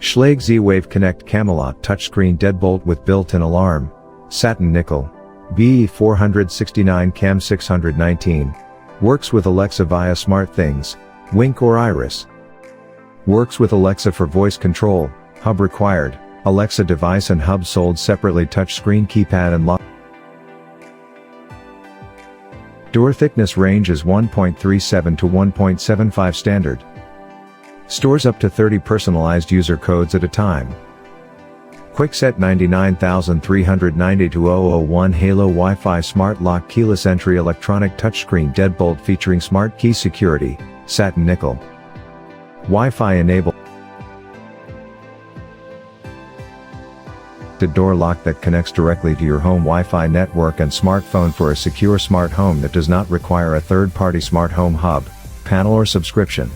Schlage Z-Wave Connect Camelot touchscreen deadbolt with built-in alarm, satin nickel, BE469 Cam 619. Works with Alexa via SmartThings, Wink or Iris. Works with Alexa for voice control, hub required, Alexa device and hub sold separately, touchscreen keypad and lock. Door thickness range is 1.37 to 1.75 standard. Stores up to 30 personalized user codes at a time. Quickset 99390-001 Halo Wi-Fi Smart Lock Keyless Entry Electronic Touchscreen Deadbolt featuring Smart Key Security, Satin Nickel. Wi-Fi enabled door lock that connects directly to your home Wi-Fi network and smartphone for a secure smart home that does not require a third-party smart home hub, panel or subscription.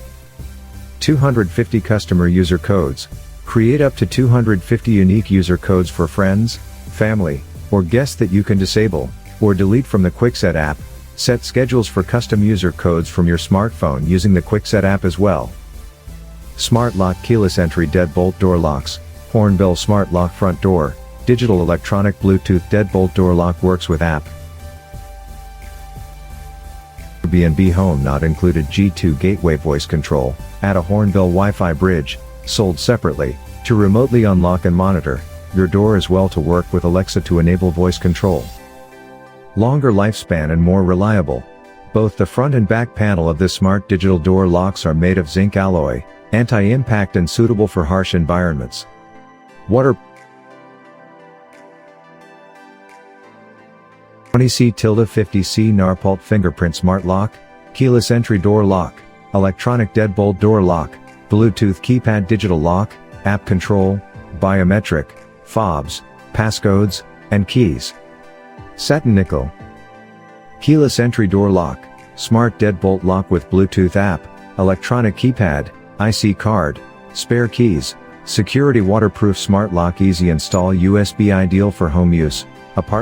250 customer user codes. Create up to 250 unique user codes for friends, family, or guests that you can disable or delete from the Quickset app. Set schedules for custom user codes from your smartphone using the Quickset app as well. Smart Lock Keyless Entry Deadbolt Door Locks. Hornbill Smart Lock Front Door, Digital Electronic Bluetooth Deadbolt Door Lock works with app. Airbnb Home not included G2 Gateway Voice Control, add a Hornbill Wi-Fi bridge, sold separately, to remotely unlock and monitor your door as well to work with Alexa to enable voice control. Longer lifespan and more reliable. Both the front and back panel of this smart digital door locks are made of zinc alloy, anti-impact and suitable for harsh environments. Water 20C-50C Narpult Fingerprint Smart Lock, Keyless Entry Door Lock, Electronic Deadbolt Door Lock, Bluetooth Keypad Digital Lock, App Control, Biometric, fobs, passcodes, and keys. Satin Nickel. Keyless Entry Door Lock, Smart Deadbolt Lock with Bluetooth app, Electronic Keypad, IC card, spare keys. Security Waterproof Smart Lock, easy install, USB ideal for home use, apart